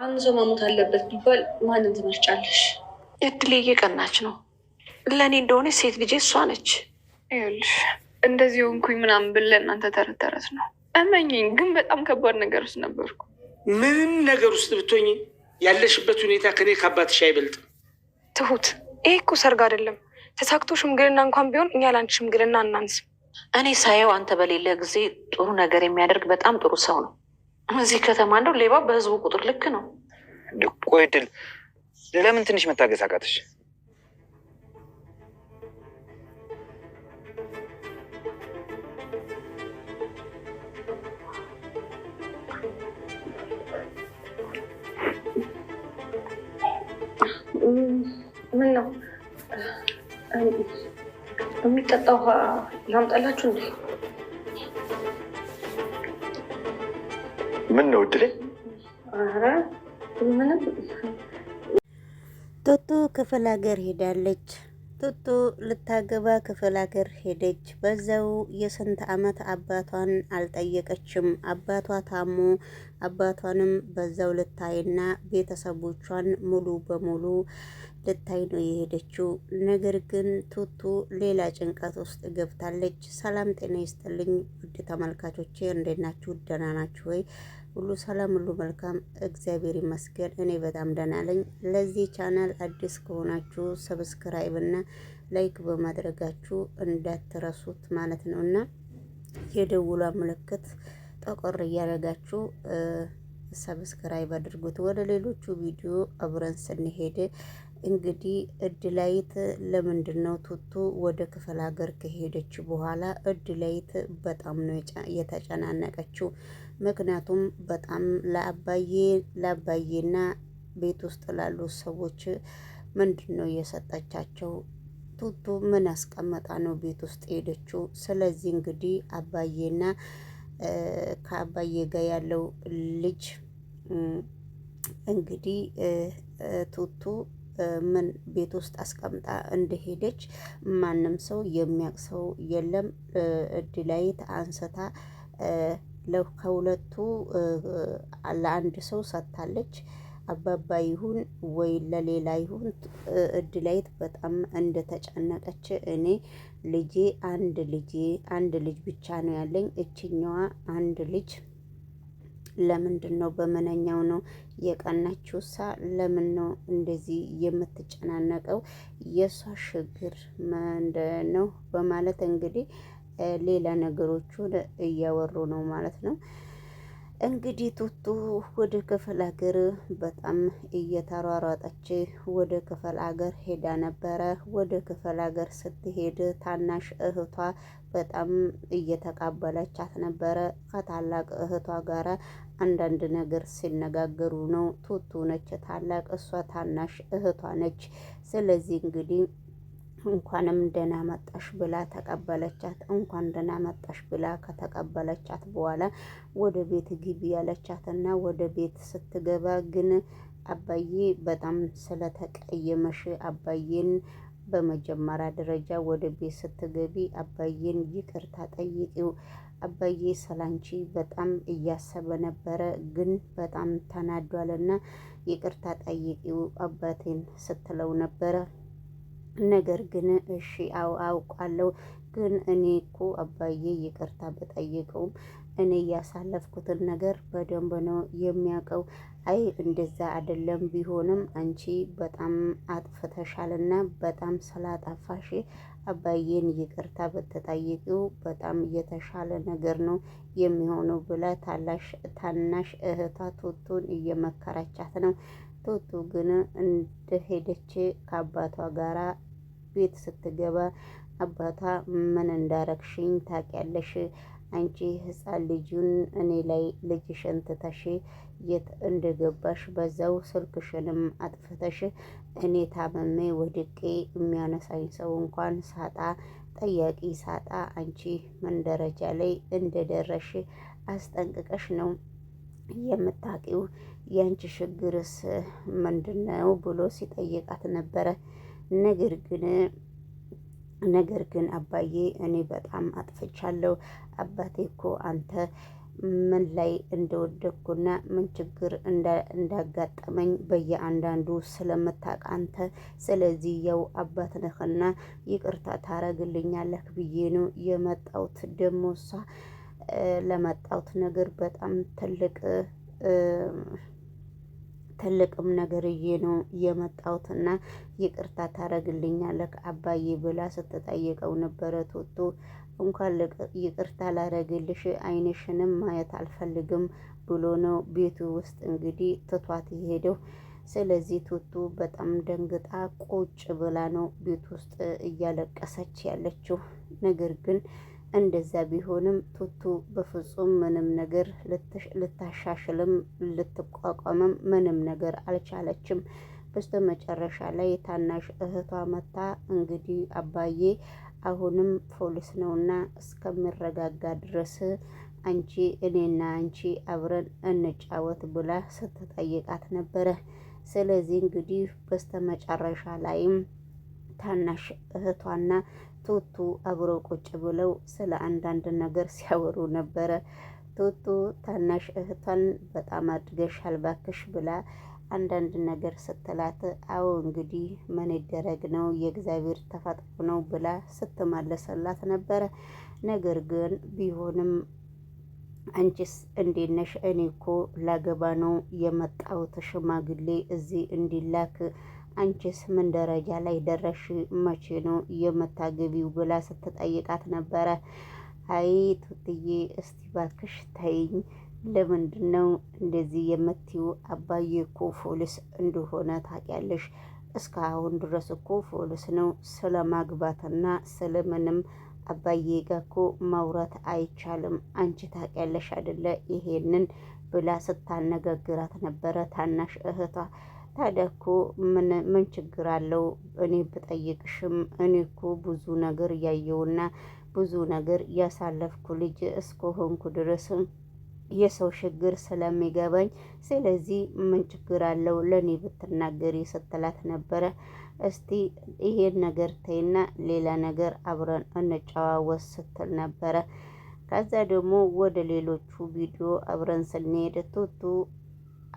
አንድ ሰው መሞት አለበት ቢባል ማንን ትመርጫለሽ? እድሌ እየቀናች ነው። ለእኔ እንደሆነ ሴት ልጄ እሷ ነች። ይኸውልሽ እንደዚህ ሆንኩኝ ምናምን ብለህ እናንተ ተረት ተረት ነው። እመኝኝ ግን በጣም ከባድ ነገር ውስጥ ነበርኩ። ምንም ነገር ውስጥ ብትሆኝ ያለሽበት ሁኔታ ከኔ ከአባትሽ አይበልጥም። ትሁት፣ ይሄ እኮ ሰርግ አይደለም። ተሳክቶ ሽምግልና እንኳን ቢሆን እኛ ለአንድ ሽምግልና እናንስም። እኔ ሳየው አንተ በሌለ ጊዜ ጥሩ ነገር የሚያደርግ በጣም ጥሩ ሰው ነው። እዚህ ከተማ እንደው ሌባ በህዝቡ ቁጥር ልክ ነው። ቆይ ድል፣ ለምን ትንሽ መታገስ አቃተሽ? ምን ነው የሚጠጣ ውሃ ላምጣላችሁ እንዴ? ምን ነው እድሌ? ኧረ ምንም። ቱቱ ክፍለ ሀገር ሄዳለች። ቱቱ ልታገባ ክፍለ ሀገር ሄደች። በዛው የስንት ዓመት አባቷን አልጠየቀችም። አባቷ ታሞ አባቷንም በዛው ልታይና ቤተሰቦቿን ሙሉ በሙሉ ልታይ ነው የሄደችው። ነገር ግን ቱቱ ሌላ ጭንቀት ውስጥ ገብታለች። ሰላም ጤና ይስጥልኝ ውድ ተመልካቾቼ፣ እንዴት ናችሁ? ደህና ናችሁ ወይ? ሁሉ ሰላም፣ ሁሉ መልካም፣ እግዚአብሔር ይመስገን። እኔ በጣም ደህና ነኝ። ለዚህ ቻናል አዲስ ከሆናችሁ ሰብስክራይብ እና ላይክ በማድረጋችሁ እንዳትረሱት ማለት ነው እና የደውሏ ምልክት ጠቆር እያደረጋችሁ ሰብስክራይብ አድርጉት። ወደ ሌሎቹ ቪዲዮ አብረን ስንሄድ እንግዲህ እድላይት ለምንድን ነው ቱቱ ወደ ክፍለ ሀገር ከሄደች በኋላ እድላይት በጣም ነው የተጨናነቀችው። ምክንያቱም በጣም ለአባዬና ቤት ውስጥ ላሉ ሰዎች ምንድን ነው የሰጠቻቸው? ቱቱ ምን አስቀመጣ ነው ቤት ውስጥ ሄደችው? ስለዚህ እንግዲህ አባዬና ከአባዬ ጋር ያለው ልጅ እንግዲህ ቱቱ ምን ቤት ውስጥ አስቀምጣ እንደሄደች ማንም ሰው የሚያውቅ ሰው የለም። እድላይት አንስታ ከሁለቱ ለአንድ ሰው ሰጥታለች። አባባ ይሁን ወይ ለሌላ ይሁን እድላይት በጣም እንደተጨነቀች፣ እኔ አንድ ልጅ ብቻ ነው ያለኝ፣ እችኛዋ አንድ ልጅ ለምንድን ነው በመነኛው ነው የቀናችው? ለምን ነው እንደዚህ የምትጨናነቀው? የሷ ችግር ምንድን ነው በማለት እንግዲህ ሌላ ነገሮቹን እያወሩ ነው ማለት ነው። እንግዲህ ቱቱ ወደ ክፍለ ሀገር በጣም እየተሯሯጠች ወደ ክፍለ ሀገር ሄዳ ነበረ። ወደ ክፍለ ሀገር ስትሄድ ታናሽ እህቷ በጣም እየተቃበለቻት ነበረ። ከታላቅ እህቷ ጋራ አንዳንድ ነገር ሲነጋገሩ ነው። ቱቱ ነች ታላቅ፣ እሷ ታናሽ እህቷ ነች። ስለዚህ እንግዲህ እንኳንም ደህና መጣሽ ብላ ተቀበለቻት። እንኳን ደህና መጣሽ ብላ ከተቀበለቻት በኋላ ወደ ቤት ግቢ ያለቻትና ወደ ቤት ስትገባ ግን አባዬ በጣም ስለተቀየመሽ አባዬን በመጀመሪያ ደረጃ ወደ ቤት ስትገቢ አባዬን ይቅርታ ጠይቂው። አባዬ ስላንቺ በጣም እያሰበ ነበረ፣ ግን በጣም ተናዷልና ይቅርታ ጠይቂው አባቴን ስትለው ነበረ። ነገር ግን እሺ አውቃለሁ፣ ግን እኔ እኮ አባዬ ይቅርታ በጠይቀውም እኔ ያሳለፍኩትን ነገር በደንብ ነው የሚያውቀው። አይ እንደዛ አይደለም፣ ቢሆንም አንቺ በጣም አጥፍተሻልና በጣም ስላጠፋሽ አባዬን ይቅርታ ብትጠይቂው በጣም የተሻለ ነገር ነው የሚሆነው ብላ ታናሽ እህቷ ቱቱን እየመከረቻት ነው። ቱቱ ግን እንደሄደች ከአባቷ ጋራ ቤት ስትገባ አባቷ ምን እንዳረግሽኝ ታውቂያለሽ? አንቺ ሕፃን ልጁን እኔ ላይ ልጅሽን ትተሽ የት እንደገባሽ በዛው ስልክሽንም አጥፍተሽ እኔ ታመሜ ወድቄ የሚያነሳኝ ሰው እንኳን ሳጣ ጠያቂ ሳጣ አንቺ ምን ደረጃ ላይ እንደደረሽ አስጠንቅቀሽ ነው የምታውቂው? ያንቺ ችግርስ ምንድነው ብሎ ሲጠይቃት ነበረ። ነገር ግን አባዬ እኔ በጣም አጥፍቻለሁ። አባቴ እኮ አንተ ምን ላይ እንደወደኩና ምን ችግር እንዳጋጠመኝ በየአንዳንዱ ስለምታውቅ አንተ፣ ስለዚህ ያው አባት ነህና ይቅርታ ታረግልኛለህ ብዬ ነው የመጣሁት። ደግሞ እሷ ለመጣሁት ነገር በጣም ትልቅም ነገርዬ ነው የመጣሁትና ይቅርታ ታረግልኛለህ አባዬ ብላ ስትጠይቀው ነበረ። ቱቱ እንኳን ይቅርታ ላረግልሽ አይንሽንም ማየት አልፈልግም ብሎ ነው ቤቱ ውስጥ እንግዲህ ትቷት የሄደው። ስለዚህ ቱቱ በጣም ደንግጣ ቁጭ ብላ ነው ቤት ውስጥ እያለቀሰች ያለችው። ነገር ግን እንደዛ ቢሆንም ቱቱ በፍጹም ምንም ነገር ልታሻሽልም ልትቋቋምም ምንም ነገር አልቻለችም። በስተመጨረሻ ላይ ታናሽ እህቷ መታ እንግዲህ አባዬ አሁንም ፖሊስ ነውና እስከሚረጋጋ ድረስ አንቺ እኔና አንቺ አብረን እንጫወት ብላ ስትጠይቃት ነበረ። ስለዚህ እንግዲህ በስተመጨረሻ ላይም ታናሽ እህቷና ቱቱ አብረው ቁጭ ብለው ስለ አንዳንድ ነገር ሲያወሩ ነበረ። ቱቱ ታናሽ እህቷን በጣም አድገሻል እባክሽ ብላ አንዳንድ ነገር ስትላት፣ አዎ እንግዲህ ምን ይደረግ ነው የእግዚአብሔር ተፈጥሮ ነው ብላ ስትመለሰላት ነበረ። ነገር ግን ቢሆንም አንቺስ እንዴት ነሽ? እኔ እኮ ላገባ ነው የመጣሁት ሽማግሌ እዚህ እንዲላክ፣ አንቺስ ምን ደረጃ ላይ ደረሽ? መቼ ነው የምታገቢው? ብላ ስትጠይቃት ነበረ። አይ ቱትዬ እስቲ ባክሽ ተይኝ፣ ለምንድን ነው እንደዚህ የምትይው? አባዬ እኮ ፖሊስ እንደሆነ ታውቂያለሽ። እስካሁን ድረስ እኮ ፖሊስ ነው። ስለ ማግባትና ስለምንም አባዬ ጋር እኮ ማውራት አይቻልም። አንቺ ታውቂያለሽ አይደለ ይሄንን ብላ ስታነጋግራት ነበረ ታናሽ እህቷ። ታዲያ እኮ ምን ችግር አለው እኔ ብጠይቅሽም? እኔ እኮ ብዙ ነገር ያየውና ብዙ ነገር ያሳለፍኩ ልጅ እስከሆንኩ ድረስም የሰው ችግር ስለሚገባኝ፣ ስለዚህ ምን ችግር አለው ለእኔ ብትናገሪ ስትላት ነበረ። እስቲ ይሄን ነገር ተይና ሌላ ነገር አብረን እንጨዋወት ስትል ነበረ። ከዛ ደግሞ ወደ ሌሎቹ ቪዲዮ አብረን ስንሄድ ቱቱ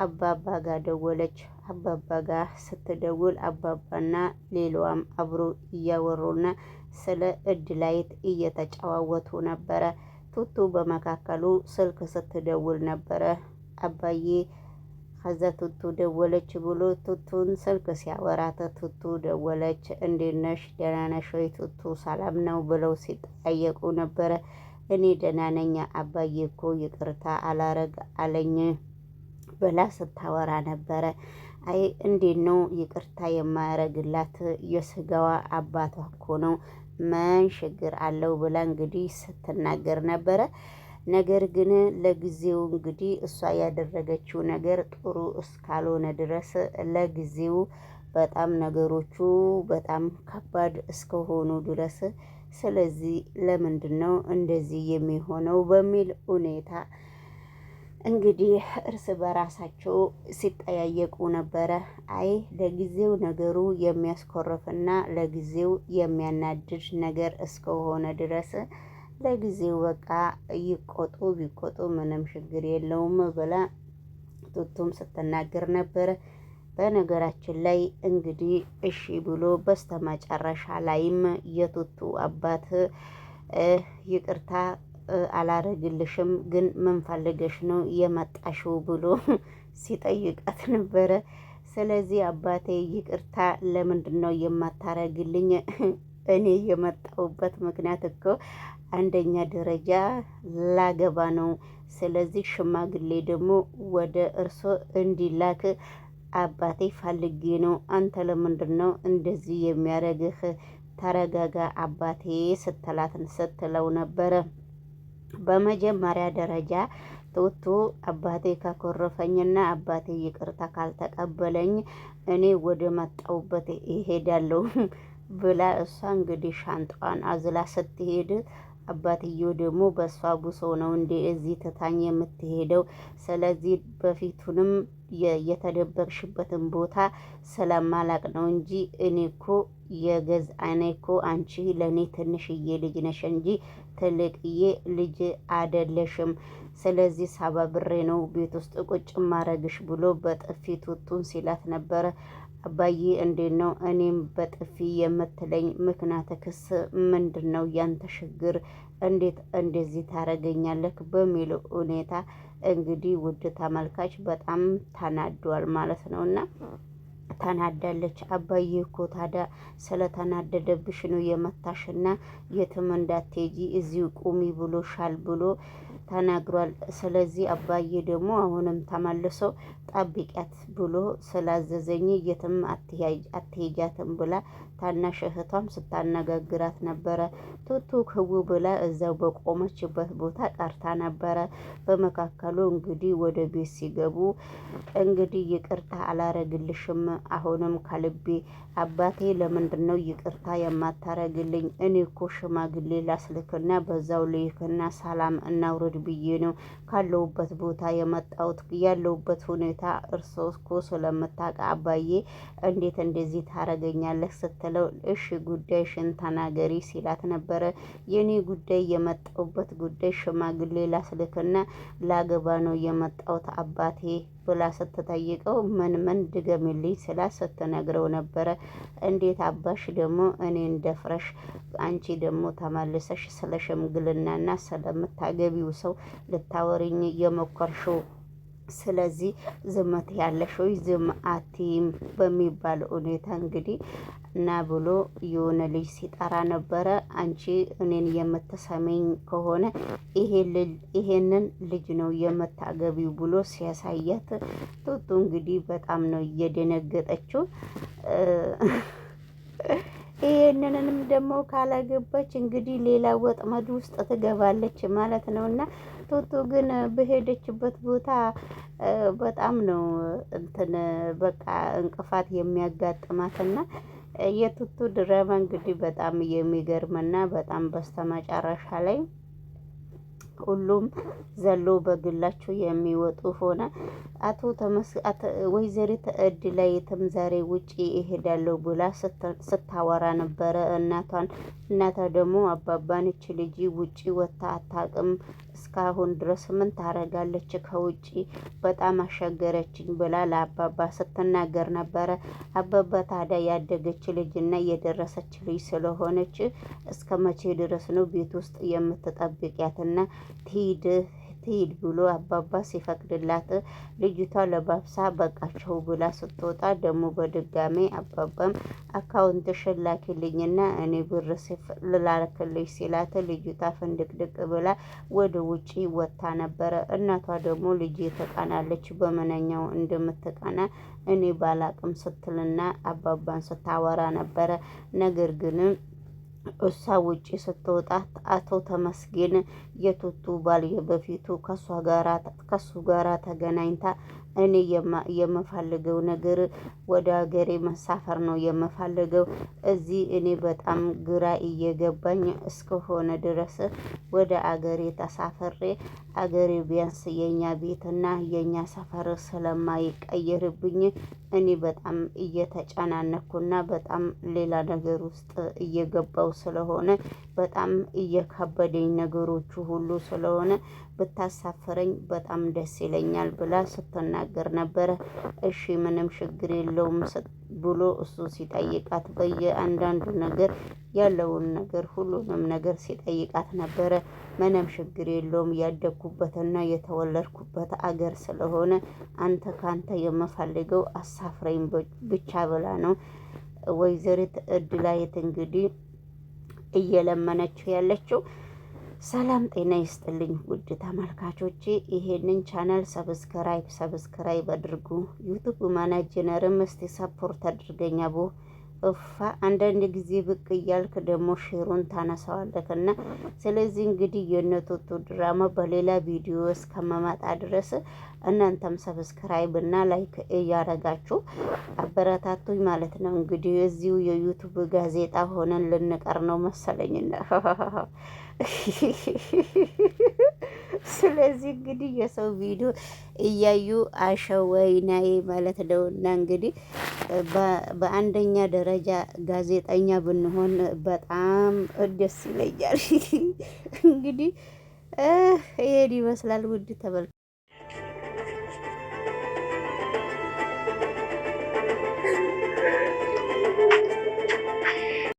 አባባ ጋር ደወለች። አባባ ጋር ስትደውል አባባና ሌላዋም አብሮ እያወሩና ስለ እድላይት እየተጨዋወቱ ነበረ። ቱቱ በመካከሉ ስልክ ስትደውል ነበረ አባዬ። ከዛ ቱቱ ደወለች ብሎ ቱቱን ስልክ ሲያወራት ቱቱ ደወለች። እንዴት ነሽ? ደህና ነሽ ወይ ቱቱ? ሰላም ነው ብለው ሲጠያየቁ ነበረ። እኔ ደህና ነኝ አባዬ እኮ ይቅርታ አላረግ አለኝ ብላ ስታወራ ነበረ። አይ እንዴት ነው ይቅርታ የማያረግላት? የስጋዋ አባቷ እኮ ነው፣ ምን ችግር አለው ብላ እንግዲህ ስትናገር ነበረ። ነገር ግን ለጊዜው እንግዲህ እሷ ያደረገችው ነገር ጥሩ እስካልሆነ ድረስ ለጊዜው በጣም ነገሮቹ በጣም ከባድ እስከሆኑ ድረስ፣ ስለዚህ ለምንድን ነው እንደዚህ የሚሆነው በሚል ሁኔታ እንግዲህ እርስ በራሳቸው ሲጠያየቁ ነበረ። አይ ለጊዜው ነገሩ የሚያስኮርፍና ለጊዜው የሚያናድድ ነገር እስከሆነ ድረስ ለጊዜው በቃ ይቆጡ ቢቆጡ ምንም ችግር የለውም ብላ ቱቱም ስትናገር ነበረ። በነገራችን ላይ እንግዲህ እሺ ብሎ በስተመጨረሻ ላይም የቱቱ አባት ይቅርታ አላረግልሽም ግን ምን ፈልገሽ ነው የመጣሽው ብሎ ሲጠይቃት ነበረ። ስለዚህ አባቴ ይቅርታ ለምንድን ነው የማታረግልኝ? እኔ የመጣሁበት ምክንያት እኮ አንደኛ ደረጃ ላገባ ነው። ስለዚህ ሽማግሌ ደግሞ ወደ እርሶ እንዲላክ አባቴ ፈልጌ ነው። አንተ ለምንድን ነው እንደዚህ የሚያረግህ? ተረጋጋ አባቴ ስትለው ነበረ። በመጀመሪያ ደረጃ ቱቱ አባቴ ካኮረፈኝና አባቴ ይቅርታ ካልተቀበለኝ እኔ ወደ መጣሁበት ይሄዳለሁ ብላ እሷ እንግዲህ ሻንጣዋን አዝላ ስትሄድ፣ አባትየው ደግሞ በእሷ ቡሶ ነው እንዴ እዚህ ትታኝ የምትሄደው? ስለዚህ በፊቱንም የተደበቅሽበትን ቦታ ስለማላቅ ነው እንጂ እኔ እኮ አንቺ ለእኔ ትንሽዬ ልጅ ነሽ እንጂ ትልቅዬ ልጅ አደለሽም። ስለዚህ ሳባ ብሬ ነው ቤት ውስጥ ቁጭ ማረግሽ ብሎ በጥፊ ቱቱን ሲላት ነበረ። አባዬ እንዴት ነው እኔም በጥፊ የምትለኝ ምክንያትክስ ምንድን ነው? ያንተ ችግር እንዴት እንደዚህ ታረገኛለክ? በሚል ሁኔታ እንግዲህ ውድ ተመልካች በጣም ተናዷል ማለት ነው እና ተናዳለች። አባዬ እኮ ታዲያ ስለተናደደብሽ ነው የመታሽና የትም እንዳትሄጂ እዚሁ ቁሚ ብሎሻል ብሎ ተናግሯል። ስለዚህ አባዬ ደግሞ አሁንም ተመልሶ ጠብቂያት ብሎ ስላዘዘኝ የትም አትሄጃትም ብላ ታናሽ እህቷም ስታነጋግራት ነበረ። ቱቱ ክው ብላ እዛው በቆመችበት ቦታ ቀርታ ነበረ። በመካከሉ እንግዲህ ወደ ቤት ሲገቡ እንግዲህ ይቅርታ አላረግልሽም አሁንም ከልቤ አባቴ ለምንድን ነው ይቅርታ የማታረግልኝ? እኔ እኮ ሽማግሌ ላስልክና በዛው ልይክና ሰላም እናውረድ ብዬ ነው ካለሁበት ቦታ የመጣሁት። ያለሁበት ሁኔታ እርሶ እኮ ስለምታውቅ አባዬ እንዴት እንደዚህ ታረገኛለህ ስትለው እሺ ጉዳይሽን ተናገሪ ሲላት ነበረ። የኔ ጉዳይ የመጣሁበት ጉዳይ ሽማግሌ ላስልክና ላገባ ነው የመጣሁት አባቴ ብላ ስትጠይቀው ምን ድገምልኝ ስላ ስትነግረው ነበረ። እንዴት አባሽ ደግሞ እኔን ደፍረሽ አንቺ ደግሞ ተመልሰሽ ስለ ሽምግልናና ስለምታገቢው ሰው ልታወሪኝ የሞከርሽው ስለዚህ ዝመት ያለሽ ወይ ዝም አትይም በሚባል ሁኔታ እንግዲህ እና ብሎ የሆነ ልጅ ሲጠራ ነበረ። አንቺ እኔን የምትሰመኝ ከሆነ ይሄንን ልጅ ነው የምታገቢው ብሎ ሲያሳያት ቱቱ እንግዲህ በጣም ነው እየደነገጠችው። ይሄንንም ደግሞ ካላገባች እንግዲህ ሌላ ወጥመድ ውስጥ ትገባለች ማለት ነው እና ቱቱ ግን በሄደችበት ቦታ በጣም ነው እንትን በቃ እንቅፋት የሚያጋጥማትና የቱቱ ድራማ እንግዲህ በጣም የሚገርምና በጣም በስተመጨረሻ ላይ ሁሉም ዘሎ በግላቸው የሚወጡ ሆነ። ወይዘሪት እድላይትም ዛሬ ውጪ እሄዳለሁ ብላ ስታወራ ነበረ እናቷን። እናቷ ደግሞ አባባንች ልጅ ውጪ ወጥታ አታውቅም እስካሁን ድረስ ምን ታረጋለች ከውጪ በጣም አሻገረችኝ ብላ ለአባባ ስትናገር ነበረ። አባባ ታዲያ ያደገች ልጅና የደረሰች ልጅ ስለሆነች እስከ መቼ ድረስ ነው ቤት ውስጥ የምትጠብቂያትና ትሂድ ብሎ አባባ ሲፈቅድላት ልጅቷ ለባብሳ በቃቸው ብላ ስትወጣ ደግሞ በድጋሜ አባባም አካውንትሽን ላኪልኝና እኔ ብር ልላክልሽ ሲላት ልጅቷ ፍንድቅድቅ ብላ ወደ ውጪ ወጥታ ነበረ። እናቷ ደግሞ ልጅ ተቃናለች በመነኛው እንደምትቀና እኔ ባላቅም ስትልና አባባን ስታወራ ነበረ። ነገር ግን እሷ ውጪ ስትወጣ አቶ ተመስገን የቱቱ ባል በፊቱ ከሱ ጋራ ተገናኝታ እኔ የምፈልገው ነገር ወደ ሀገሬ መሳፈር ነው የምፈልገው። እዚህ እኔ በጣም ግራ እየገባኝ እስከሆነ ድረስ ወደ አገሬ ተሳፈሬ አገሬ ቢያንስ የኛ ቤትና የኛ ሰፈር ስለማይቀየርብኝ እኔ በጣም እየተጨናነኩና በጣም ሌላ ነገር ውስጥ እየገባው ስለሆነ በጣም እየከበደኝ ነገሮቹ ሁሉ ስለሆነ ብታሳፍረኝ በጣም ደስ ይለኛል ብላ ስትናገር ነበረ። እሺ ምንም ችግር የለውም ብሎ እሱ ሲጠይቃት በየአንዳንዱ ነገር ያለውን ነገር ሁሉንም ነገር ሲጠይቃት ነበረ። ምንም ችግር የለውም ያደግኩበትና የተወለድኩበት አገር ስለሆነ ካንተ የምፈልገው አሳፍረኝ ብቻ ብላ ነው ወይዘሪት እድላይት እንግዲህ እየለመነችው ያለችው። ሰላም ጤና ይስጥልኝ ውድ ተመልካቾቼ፣ ይሄንን ቻናል ሰብስክራይብ አድርጉ። ዩቱብ ማናጀነርም እስቲ ሰፖርት አድርገኛ እፋ አንዳንድ ጊዜ ብቅ እያልክ ደግሞ ሼሩን ታነሳዋለክና ስለዚህ እንግዲህ የነቱቱ ድራማ በሌላ ቪዲዮ እስከመመጣ ድረስ እናንተም ሰብስክራይብ እና ላይክ እያረጋችሁ አበረታቱኝ ማለት ነው። እንግዲህ እዚሁ የዩቱብ ጋዜጣ ሆነን ልንቀር ነው መሰለኝና ስለዚህ እንግዲህ የሰው ቪዲዮ እያዩ አሸወይናዬ ማለት ነው። እና እንግዲህ በአንደኛ ደረጃ ጋዜጠኛ ብንሆን በጣም ደስ ይለኛል። እንግዲህ ይሄን ይመስላል ውድ ተመልካቾች።